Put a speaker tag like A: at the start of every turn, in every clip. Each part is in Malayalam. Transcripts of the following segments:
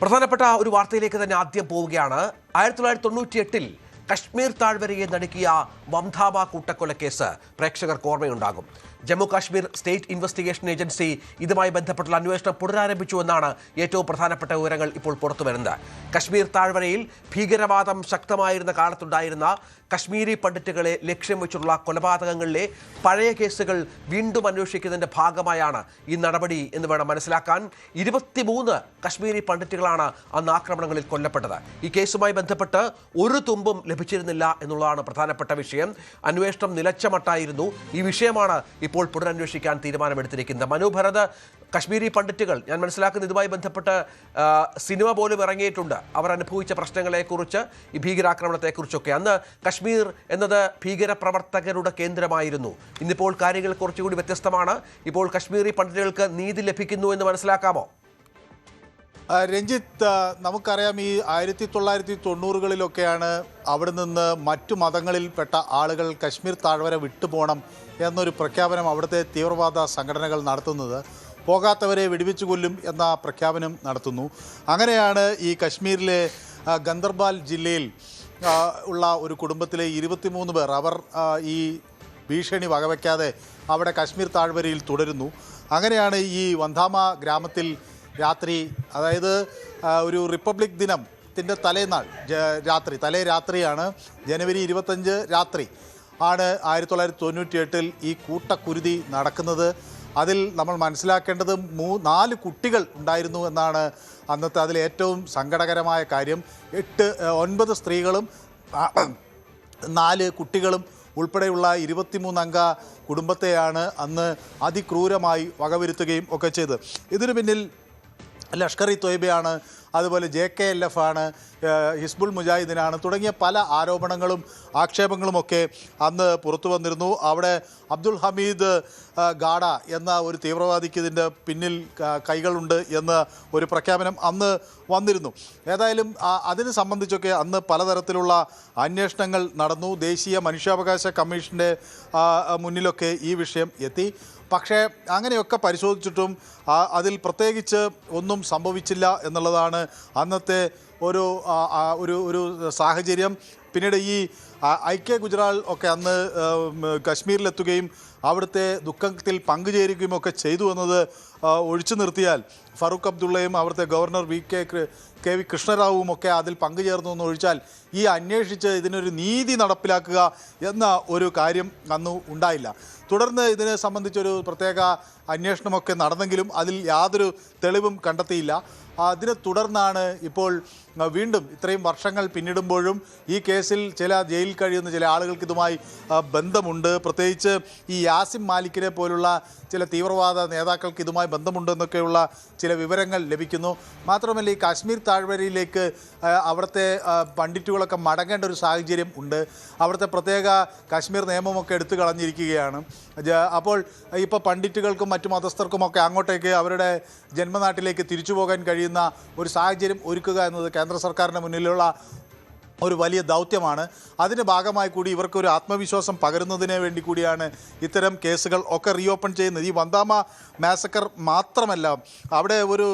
A: പ്രധാനപ്പെട്ട ഒരു വാർത്തയിലേക്ക് തന്നെ ആദ്യം പോവുകയാണ്. 1998 കശ്മീർ താഴ്വരയെ നടുക്കിയ വംധാമ കൂട്ടക്കൊലക്കേസ് പ്രേക്ഷകർക്ക് ഓർമ്മയുണ്ടാകും. Jammu Kashmir state investigation agency ഇതുമായി ബന്ധപ്പെട്ടുള്ള അന്വേഷണം പുനരാരംഭിച്ചുവെന്നാണ് ഏറ്റവും പ്രധാനപ്പെട്ട വിവരങ്ങൾ ഇപ്പോൾ പുറത്തുവരുന്നത്. കശ്മീർ താഴ്വരയിൽ ഭീകരവാദം ശക്തമായിരുന്ന കാലത്തുണ്ടായിരുന്ന കശ്മീരി പണ്ഡിറ്റുകളെ ലക്ഷ്യം വെച്ചുള്ള കൊലപാതകങ്ങളിലെ പഴയ കേസുകൾ വീണ്ടും അന്വേഷിക്കുന്നതിൻ്റെ ഭാഗമായാണ് ഈ നടപടി എന്ന് വേണം മനസ്സിലാക്കാൻ. 23 കശ്മീരി പണ്ഡിറ്റുകളാണ് അന്ന് ആക്രമണങ്ങളിൽ കൊല്ലപ്പെട്ടത്. ഈ കേസുമായി ബന്ധപ്പെട്ട് ഒരു തുമ്പും ലഭിച്ചിരുന്നില്ല എന്നുള്ളതാണ് പ്രധാനപ്പെട്ട വിഷയം. അന്വേഷണം നിലച്ച മട്ടായിരുന്നു. ഈ വിഷയമാണ് ഇപ്പോൾ പുനരന്വേഷിക്കാൻ തീരുമാനമെടുത്തിരിക്കുന്നത്. മനു ഭരത്, കശ്മീരി പണ്ഡിറ്റുകൾ, ഞാൻ മനസ്സിലാക്കുന്ന ഇതുമായി ബന്ധപ്പെട്ട് സിനിമ പോലും ഇറങ്ങിയിട്ടുണ്ട്. അവർ അനുഭവിച്ച പ്രശ്നങ്ങളെക്കുറിച്ച്, ഈ ഭീകരാക്രമണത്തെക്കുറിച്ചൊക്കെ. അന്ന് കശ്മീർ എന്നത് ഭീകരപ്രവർത്തകരുടെ കേന്ദ്രമായിരുന്നു. ഇന്നിപ്പോൾ കാര്യങ്ങൾ കുറച്ചുകൂടി വ്യത്യസ്തമാണ്. ഇപ്പോൾ കശ്മീരി പണ്ഡിറ്റുകൾക്ക് നീതി ലഭിക്കുന്നു എന്ന് മനസ്സിലാക്കാമോ?
B: രഞ്ജിത്ത്, നമുക്കറിയാം ഈ 1990കളിലൊക്കെയാണ് അവിടെ നിന്ന് മറ്റു മതങ്ങളിൽപ്പെട്ട ആളുകൾ കശ്മീർ താഴ്വര വിട്ടുപോകണം എന്നൊരു പ്രഖ്യാപനം അവിടുത്തെ തീവ്രവാദ സംഘടനകൾ നടത്തുന്നത്. പോകാത്തവരെ വെടിവെച്ച് കൊല്ലും എന്ന പ്രഖ്യാപനം നടത്തുന്നു. അങ്ങനെയാണ് ഈ കശ്മീരിലെ ഗന്ദർബാൽ ജില്ലയിൽ ഉള്ള ഒരു കുടുംബത്തിലെ 23 പേർ അവർ ഈ ഭീഷണി വകവയ്ക്കാതെ അവിടെ കശ്മീർ താഴ്വരയിൽ തുടരുന്നു. അങ്ങനെയാണ് ഈ വന്ധാമ ഗ്രാമത്തിൽ രാത്രി, അതായത് ഒരു റിപ്പബ്ലിക് ദിനത്തിൻ്റെ തലേനാൾ തലേ രാത്രിയാണ്, ജനുവരി 25 രാത്രി ആണ് 1998 ഈ കൂട്ടക്കുരുതി നടക്കുന്നത്. അതിൽ നമ്മൾ മനസ്സിലാക്കേണ്ടത് 4 കുട്ടികൾ ഉണ്ടായിരുന്നു എന്നാണ് അന്നത്തെ അതിൽ ഏറ്റവും സങ്കടകരമായ കാര്യം. 9 സ്ത്രീകളും 4 കുട്ടികളും ഉൾപ്പെടെയുള്ള 23 അംഗ കുടുംബത്തെയാണ് അന്ന് അതിക്രൂരമായി വകവരുത്തുകയും ഒക്കെ ചെയ്തത്. ഇതിനു പിന്നിൽ ലഷ്കർ ഇ തൊയ്ബയാണ്, അതുപോലെ JKLF ആണ്, ഹിസ്ബുൾ മുജാഹിദിനാണ് തുടങ്ങിയ പല ആരോപണങ്ങളും ആക്ഷേപങ്ങളുമൊക്കെ അന്ന് പുറത്തു വന്നിരുന്നു. അവിടെ അബ്ദുൽ ഹമീദ് ഗാഡ എന്ന ഒരു തീവ്രവാദിക്ക് ഇതിൻ്റെ പിന്നിൽ കൈകളുണ്ട് എന്ന ഒരു പ്രഖ്യാപനം അന്ന് വന്നിരുന്നു. ഏതായാലും അതിനെ സംബന്ധിച്ചൊക്കെ അന്ന് പലതരത്തിലുള്ള അന്വേഷണങ്ങൾ നടന്നു. ദേശീയ മനുഷ്യാവകാശ കമ്മീഷൻ്റെ മുന്നിലൊക്കെ ഈ വിഷയം എത്തി. പക്ഷേ അങ്ങനെയൊക്കെ പരിശോധിച്ചിട്ടും അതിൽ പ്രത്യേകിച്ച് ഒന്നും സംഭവിച്ചില്ല എന്നുള്ളതാണ് അന്നത്തെ ഒരു സാഹചര്യം. പിന്നീട് ഈ IK ഗുജ്റാൾ ഒക്കെ അന്ന് കശ്മീരിലെത്തുകയും അവിടുത്തെ ദുഃഖത്തിൽ പങ്കുചേരുകയും ഒക്കെ ചെയ്തു എന്നത് ഒഴിച്ചു നിർത്തിയാൽ, ഫറൂഖ് അബ്ദുള്ളയും അവിടുത്തെ ഗവർണർ KV കൃഷ്ണറാവുവും ഒക്കെ അതിൽ പങ്കുചേർന്നു എന്ന് ഒഴിച്ചാൽ ഈ അന്വേഷിച്ച് ഇതിനൊരു നീതി നടപ്പിലാക്കുക എന്ന ഒരു കാര്യം അന്ന് ഉണ്ടായില്ല. തുടർന്ന് ഇതിനെ സംബന്ധിച്ചൊരു പ്രത്യേക അന്വേഷണമൊക്കെ നടന്നെങ്കിലും അതിൽ യാതൊരു തെളിവും കണ്ടെത്തിയില്ല. അതിനെ തുടർന്നാണ് ഇപ്പോൾ വീണ്ടും ഇത്രയും വർഷങ്ങൾ പിന്നിടുമ്പോഴും ഈ കേസിൽ ചില ജയിലിൽ കഴിയുന്ന ചില ആളുകൾക്ക് ഇതുമായി ബന്ധമുണ്ട്. പ്രത്യേകിച്ച് ഈ യാസിം മാലിക്കിനെ പോലുള്ള ചില തീവ്രവാദ നേതാക്കൾക്ക് ഇതുമായി ബന്ധമുണ്ടെന്നൊക്കെയുള്ള ചില വിവരങ്ങൾ ലഭിക്കുന്നു. മാത്രമല്ല ഈ കാശ്മീർ താഴ്വരയിലേക്ക് അവിടുത്തെ പണ്ഡിറ്റുകളൊക്കെ മടങ്ങേണ്ട ഒരു സാഹചര്യം ഉണ്ട്. അവിടുത്തെ പ്രത്യേക കാശ്മീർ നിയമമൊക്കെ എടുത്തു കളഞ്ഞിരിക്കുകയാണ്. അപ്പോൾ ഇപ്പോൾ പണ്ഡിറ്റുകൾക്കും മറ്റു മതസ്ഥർക്കുമൊക്കെ അങ്ങോട്ടേക്ക് അവരുടെ ജന്മനാട്ടിലേക്ക് തിരിച്ചു പോകാൻ കഴിയുന്ന ഒരു സാഹചര്യം ഒരുക്കുക എന്നത് കേന്ദ്ര സർക്കാരിൻ്റെ മുന്നിലുള്ള ഒരു വലിയ ദൗത്യമാണ്. അതിൻ്റെ ഭാഗമായി കൂടി ഇവർക്കൊരു ആത്മവിശ്വാസം പകരുന്നതിന് വേണ്ടി കൂടിയാണ് ഇത്തരം കേസുകൾ ഒക്കെ റീഓപ്പൺ ചെയ്യുന്നത്. ഈ വന്ധാമ മാസക്കർ മാത്രമല്ല, അവിടെ ഒരു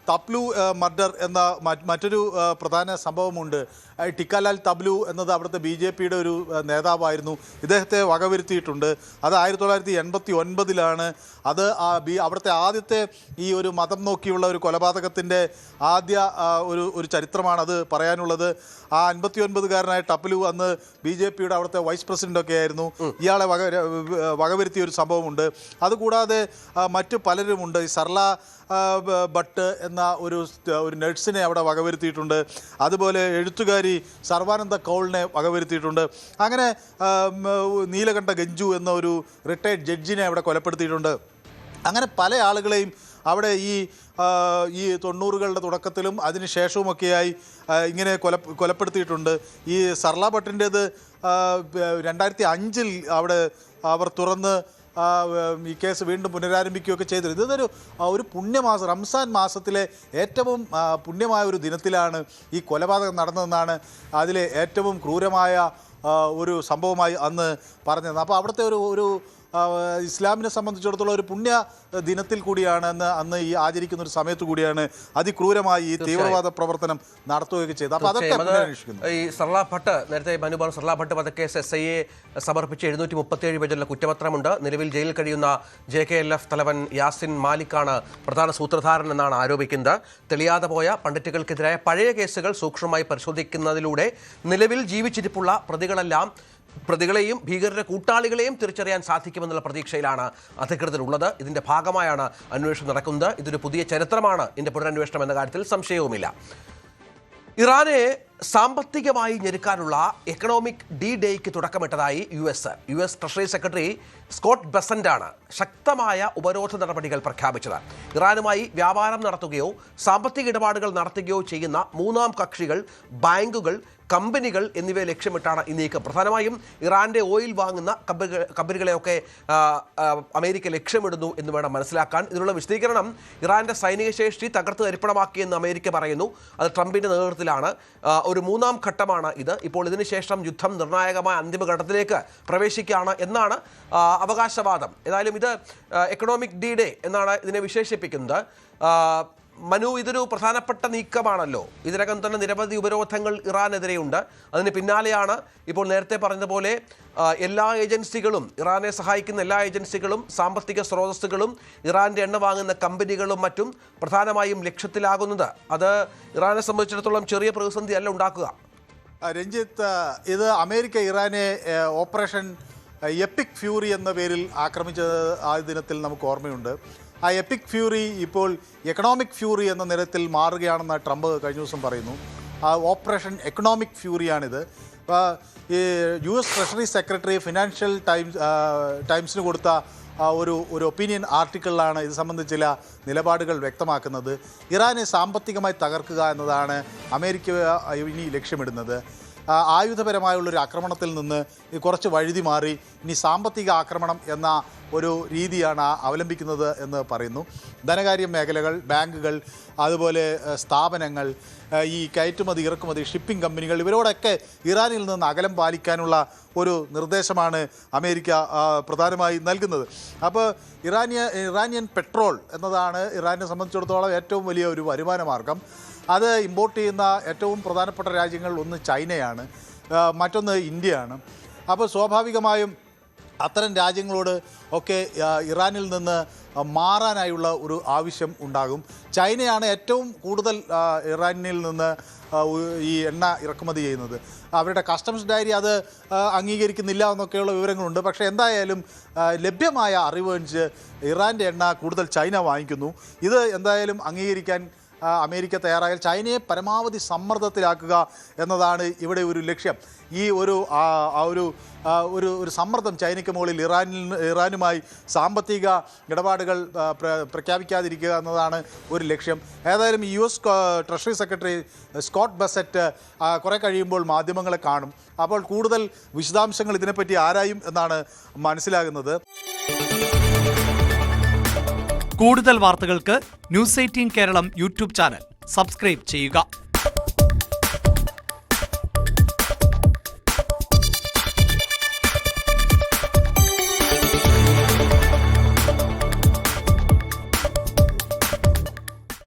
B: തപ്ലു മർഡർ എന്ന മറ്റൊരു പ്രധാന സംഭവമുണ്ട്. ടിക്കാലാൽ തബ്ലു എന്നത് അവിടുത്തെ BJPയുടെ ഒരു നേതാവായിരുന്നു. ഇദ്ദേഹത്തെ വകവരുത്തിയിട്ടുണ്ട്. അത് 1989 അത് അവിടുത്തെ ആദ്യത്തെ ഈ ഒരു മതം നോക്കിയുള്ള ഒരു കൊലപാതകത്തിൻ്റെ ആദ്യ ഒരു ചരിത്രമാണ് അത് പറയാനുള്ളത്. ആ 59കാരനായ ടപ്ലു അന്ന് BJPയുടെ അവിടുത്തെ വൈസ് പ്രസിഡൻ്റൊക്കെ ആയിരുന്നു. ഇയാളെ വകവരുത്തിയ ഒരു സംഭവമുണ്ട്. അതുകൂടാതെ മറ്റു പലരുമുണ്ട്. ഈ സർല ഭട്ട് എന്ന ഒരു നഴ്സിനെ അവിടെ വകവരുത്തിയിട്ടുണ്ട്. അതുപോലെ എഴുത്തുകാരി സർവാനന്ദ കൗളിനെ വകവരുത്തിയിട്ടുണ്ട്. അങ്ങനെ നീലകണ്ഠ ഗഞ്ജു എന്ന ഒരു റിട്ടയർഡ് ജഡ്ജിനെ അവിടെ കൊലപ്പെടുത്തിയിട്ടുണ്ട്. അങ്ങനെ പല ആളുകളെയും അവിടെ ഈ 90കളുടെ തുടക്കത്തിലും അതിന് ശേഷവുമൊക്കെയായി ഇങ്ങനെ കൊലപ്പെടുത്തിയിട്ടുണ്ട്. ഈ സർല ഭട്ടിൻ്റേത് 2005 അവിടെ അവർ തുറന്ന് ഈ കേസ് വീണ്ടും പുനരാരംഭിക്കുകയൊക്കെ ചെയ്തിരുന്നു. ഇതൊരു പുണ്യമാസം, റംസാൻ മാസത്തിലെ ഏറ്റവും പുണ്യമായ ഒരു ദിനത്തിലാണ് ഈ കൊലപാതകം നടന്നതെന്നാണ് അതിലെ ഏറ്റവും ക്രൂരമായ ഒരു സംഭവമായി അന്ന് പറഞ്ഞത്. അപ്പോൾ അവിടുത്തെ ഒരു ഇസ്ലാമിനെ സംബന്ധിച്ചിടത്തോളം ഒരു പുണ്യ ദിനത്തിൽ കൂടിയാണ് അന്ന് ഈ ആചരിക്കുന്ന ഒരു സമയത്ത് കൂടിയാണ് അതിക്രൂരമായി ഈ തീവ്രവാദ പ്രവർത്തനം നടത്തുകയൊക്കെ ചെയ്തത്. അപ്പോൾ അതൊക്കെ
A: ഈ സർള ഭട്ട്, നേരത്തെ മനുബാർ സർള ഭട്ട് വധക്കേസ് SIA സമർപ്പിച്ച 737 പേജുള്ള കുറ്റപത്രമുണ്ട്. നിലവിൽ ജയിലിൽ കഴിയുന്ന JKLF തലവൻ യാസിൻ മാലിക്കാണ് പ്രധാന സൂത്രധാരൻ എന്നാണ് ആരോപിക്കുന്നത്. തെളിയാതെ പോയ പണ്ഡിറ്റുകൾക്കെതിരായ പഴയ കേസുകൾ സൂക്ഷ്മമായി പരിശോധിക്കുന്നതിലൂടെ നിലവിൽ ജീവിച്ചിരിപ്പുള്ള പ്രതികളെയും ഭീകരരുടെ കൂട്ടാളികളെയും തിരിച്ചറിയാൻ സാധിക്കുമെന്നുള്ള പ്രതീക്ഷയിലാണ് അധികൃതരുള്ളത്. ഇതിന്റെ ഭാഗമായാണ് അന്വേഷണം നടക്കുന്നത്. ഇതൊരു പുതിയ ചരിത്രമാണ് ഇതിന്റെ പുനരന്വേഷണം എന്ന കാര്യത്തിൽ സംശയവുമില്ല. ഇറാനെ സാമ്പത്തികമായി ഞെരുക്കാനുള്ള എക്കണോമിക് D-Dayക്ക് തുടക്കമിട്ടതായി US ട്രഷറി സെക്രട്ടറി സ്കോട്ട് ബെസന്റാണ് ശക്തമായ ഉപരോധ നടപടികൾ പ്രഖ്യാപിച്ചത്. ഇറാനുമായി വ്യാപാരം നടത്തുകയോ സാമ്പത്തിക ഇടപാടുകൾ നടത്തുകയോ ചെയ്യുന്ന മൂന്നാം കക്ഷികൾ, ബാങ്കുകൾ, കമ്പനികൾ എന്നിവയെ ലക്ഷ്യമിട്ടാണ് ഈ നീക്കം. പ്രധാനമായും ഇറാന്റെ ഓയിൽ വാങ്ങുന്ന കമ്പനികളെയൊക്കെ അമേരിക്ക ലക്ഷ്യമിടുന്നു എന്ന് വേണം മനസ്സിലാക്കാൻ. ഇതിനുള്ള വിശദീകരണം ഇറാന്റെ സൈനിക ശേഷി തകർത്ത് തരിപ്പണമാക്കിയെന്ന് അമേരിക്ക പറയുന്നു. അത് ട്രംപിന്റെ നേതൃത്വത്തിലാണ്. ഒരു മൂന്നാം ഘട്ടമാണ് ഇത്. ഇപ്പോൾ ഇതിനുശേഷം യുദ്ധം നിർണായകമായ അന്തിമഘട്ടത്തിലേക്ക് പ്രവേശിക്കുകയാണ് എന്നാണ് അവകാശവാദം. ഏതായാലും ഇത് എക്കണോമിക് D-Day എന്നാണ് ഇതിനെ വിശേഷിപ്പിക്കുന്നത്. മനു, ഇതൊരു പ്രധാനപ്പെട്ട നീക്കമാണല്ലോ. ഇതിനകം തന്നെ നിരവധി ഉപരോധങ്ങൾ ഇറാനെതിരെയുണ്ട്. അതിന് പിന്നാലെയാണ് ഇപ്പോൾ നേരത്തെ പറഞ്ഞതുപോലെ എല്ലാ ഏജൻസികളും, ഇറാനെ സഹായിക്കുന്ന എല്ലാ ഏജൻസികളും, സാമ്പത്തിക സ്രോതസ്സുകളും, ഇറാൻ്റെ എണ്ണ വാങ്ങുന്ന കമ്പനികളും മറ്റും പ്രധാനമായും ലക്ഷ്യത്തിലാകുന്നത്. അത് ഇറാനെ സംബന്ധിച്ചിടത്തോളം ചെറിയ പ്രതിസന്ധി അല്ല ഉണ്ടാക്കുക.
B: രഞ്ജിത്ത്, ഇത് അമേരിക്ക ഇറാനെ ഓപ്പറേഷൻ എപ്പിക് ഫ്യൂറി എന്ന പേരിൽ ആക്രമിച്ച ആ ദിനത്തിൽ നമുക്ക് ഓർമ്മയുണ്ട്. ആ എപ്പിക് ഫ്യൂറി ഇപ്പോൾ എക്കണോമിക് ഫ്യൂറി എന്ന നിരത്തിൽ മാറുകയാണെന്ന് ട്രംപ് കഴിഞ്ഞ ദിവസം പറയുന്നു. ആ ഓപ്പറേഷൻ എക്കണോമിക് ഫ്യൂറിയാണിത്. ഈ US ട്രഷറി സെക്രട്ടറി ഫിനാൻഷ്യൽ ടൈംസിന് കൊടുത്ത ഒരു ഒപ്പീനിയൻ ആർട്ടിക്കിളിലാണ് ഇത് സംബന്ധിച്ച് ചില നിലപാടുകൾ വ്യക്തമാക്കുന്നത്. ഇറാനെ സാമ്പത്തികമായി തകർക്കുക എന്നതാണ് അമേരിക്ക ഇനി ലക്ഷ്യമിടുന്നത്. ആയുധപരമായുള്ളൊരു ആക്രമണത്തിൽ നിന്ന് കുറച്ച് വഴുതി മാറി ഇനി സാമ്പത്തിക ആക്രമണം എന്ന ഒരു രീതിയാണ് അവലംബിക്കുന്നത് എന്ന് പറയുന്നു. ധനകാര്യ മേഖലകൾ, ബാങ്കുകൾ, അതുപോലെ സ്ഥാപനങ്ങൾ, ഈ കയറ്റുമതി ഇറക്കുമതി ഷിപ്പിംഗ് കമ്പനികൾ, ഇവരോടൊക്കെ ഇറാനിൽ നിന്ന് അകലം പാലിക്കാനുള്ള ഒരു നിർദ്ദേശമാണ് അമേരിക്ക പ്രധാനമായി നൽകുന്നത്. അപ്പോൾ ഇറാനിയൻ പെട്രോൾ എന്നതാണ് ഇറാനെ സംബന്ധിച്ചിടത്തോളം ഏറ്റവും വലിയ ഒരു വരുമാന മാർഗം. അത് ഇമ്പോർട്ട് ചെയ്യുന്ന ഏറ്റവും പ്രധാനപ്പെട്ട രാജ്യങ്ങൾ ഒന്ന് ചൈനയാണ്, മറ്റൊന്ന് ഇന്ത്യയാണ്. അപ്പോൾ സ്വാഭാവികമായും അത്തരം രാജ്യങ്ങളോട് ഒക്കെ ഇറാനിൽ നിന്ന് മാറാനായുള്ള ഒരു ആവശ്യം ഉണ്ടാകും. ചൈനയാണ് ഏറ്റവും കൂടുതൽ ഇറാനിൽ നിന്ന് ഈ എണ്ണ ഇറക്കുമതി ചെയ്യുന്നത്. അവരുടെ കസ്റ്റംസ് ഡയറി അത് അംഗീകരിക്കുന്നില്ല എന്നൊക്കെയുള്ള വിവരങ്ങളുണ്ട്. പക്ഷേ എന്തായാലും ലഭ്യമായ അറിവ് അനുസരിച്ച് ഇറാൻ്റെ എണ്ണ കൂടുതൽ ചൈന വാങ്ങിക്കുന്നു. ഇത് എന്തായാലും അംഗീകരിക്കാൻ അമേരിക്ക തയ്യാറായാൽ ചൈനയെ പരമാവധി സമ്മർദ്ദത്തിലാക്കുക എന്നതാണ് ഇവിടെ ഒരു ലക്ഷ്യം. ഈ ഒരു സമ്മർദ്ദം ചൈനയ്ക്ക് മുകളിൽ ഇറാനുമായി സാമ്പത്തിക ഇടപാടുകൾ പ്രഖ്യാപിക്കാതിരിക്കുക എന്നതാണ് ഒരു ലക്ഷ്യം. ഏതായാലും US ട്രഷറി സെക്രട്ടറി സ്കോട്ട് ബെസറ്റ് കുറേ കഴിയുമ്പോൾ മാധ്യമങ്ങളെ കാണും. അപ്പോൾ കൂടുതൽ വിശദാംശങ്ങൾ ഇതിനെപ്പറ്റി ആരായും എന്നാണ് മനസ്സിലാകുന്നത്.
C: കൂടുതൽ വാർത്തകൾക്ക് News 18 Keralam YouTube channel subscribe ചെയ്യുക.